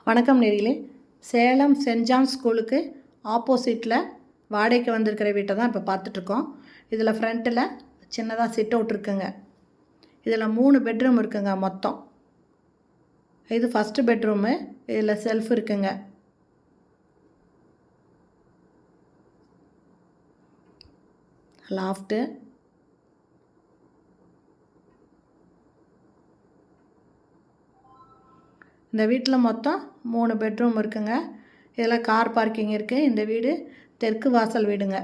வணக்கம் நேயர்களே. Salem send John ஸ்கூலுக்கு ஆப்போசிட்டில் வாடகைக்கு வந்திருக்கிற வீட்டை தான் இப்போ பார்த்துட்ருக்கோம். இதில் ஃப்ரண்ட்டில் சின்னதாக சிட் அவுட் இருக்குங்க. இதில் 3 பெட்ரூம் இருக்குங்க மொத்தம். இது ஃபஸ்ட்டு பெட்ரூமு. இதில் செல்ஃப் இருக்குங்க. லாஃப்ட்டு, இந்த வீட்டில் மொத்தம் 3 பெட்ரூம் இருக்குங்க. இதில் கார் பார்க்கிங் இருக்குது. இந்த வீடு தெற்கு வாசல் வீடுங்க.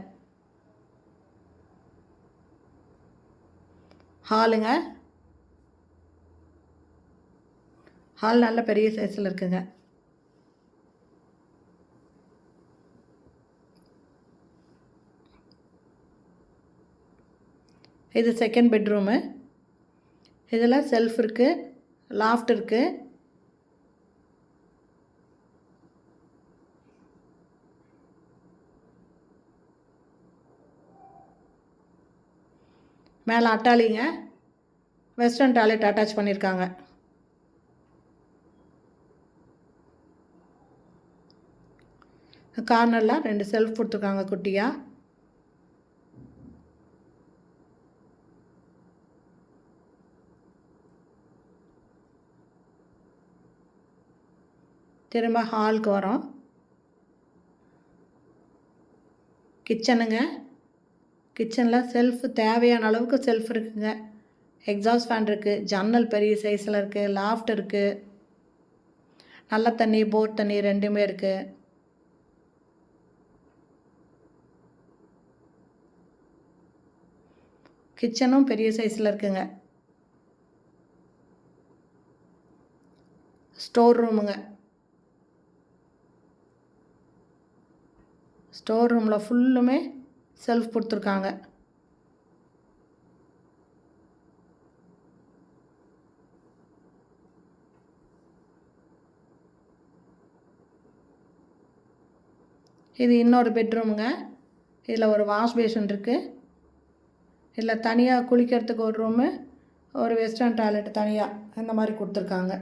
ஹாலுங்க. ஹால் நல்ல பெரிய சைஸில் இருக்குங்க. இது செகண்ட் பெட்ரூமு. இதில் செல்ஃப் இருக்குது, லாஃப்ட் இருக்குது. மேலே அட்டாலிங்க. வெஸ்டர்ன் டாய்லெட் அட்டாச் பண்ணியிருக்காங்க. கார்னரில் 2 செல்ஃப் கொடுத்துருக்காங்க குட்டியாக. திரும்ப ஹாலுக்கு வரோம். கிச்சனுங்க. கிச்சனில் செல்ஃப் தேவையான அளவுக்கு செல்ஃப் இருக்குங்க. எக்ஸாஸ்ட் ஃபேன் இருக்குது. ஜன்னல் பெரிய சைஸில் இருக்குது. லாஃப்ட் இருக்குது. நல்ல தண்ணி, போர் தண்ணி ரெண்டுமே இருக்குது. கிச்சனும் பெரிய சைஸில் இருக்குங்க. ஸ்டோர் ரூமுங்க. ஸ்டோர் ரூமில் ஃபுல்லுமே செல்ஃப் கொடுத்துருக்காங்க. இது இன்னொரு பெட்ரூமுங்க. இதில் ஒரு வாஷ் பேஷன் இருக்குது. இதில் தனியாக குளிக்கிறதுக்கு ஒரு ரூமு, ஒரு வெஸ்டர்ன் டாய்லெட் தனியாக இந்த மாதிரி கொடுத்துருக்காங்க.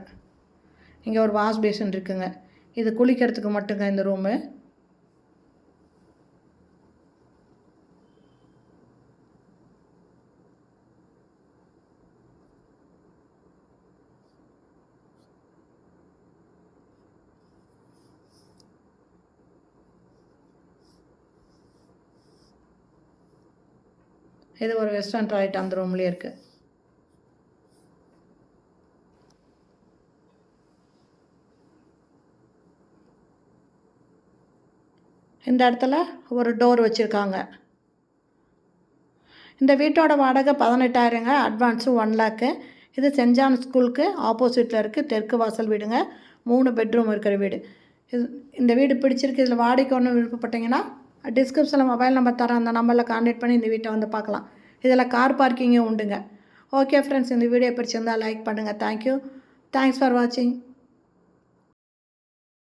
இங்கே ஒரு வாஷ் பேஷன் இருக்குங்க. இது குளிக்கிறதுக்கு மட்டுங்க இந்த ரூமு. இது ஒரு வெஸ்டர்ன் டாய்லெட் அந்த ரூம்லேயே இருக்குது. இந்த இடத்துல ஒரு டோர் வச்சுருக்காங்க. இந்த வீட்டோட வாடகை 18,000ங்க. அட்வான்ஸு 1 லேக்கு. இது சென்ட் ஜான் ஸ்கூலுக்கு ஆப்போசிட்டில் இருக்குது. தெற்கு வாசல் வீடுங்க. 3 பெட்ரூம் இருக்கிற வீடு. இந்த வீடு பிடிச்சிருக்கு. இதில் வாடகைக்கு ஒன்று விருப்பப்பட்டீங்கன்னா டிஸ்கிரிப்ஷனில் மொபைல் நம்பர் தரேன். அந்த நம்பரில் கான்டாக்ட் பண்ணி இந்த வீட்டை வந்து பார்க்கலாம். இதில் கார் பார்க்கிங்கும் உண்டுங்க. ஓகே ஃப்ரெண்ட்ஸ், இந்த வீடியோ பிடிச்சிருந்தால் லைக் பண்ணுங்கள். தேங்க்யூ. தேங்க்ஸ் ஃபார் வாட்சிங்.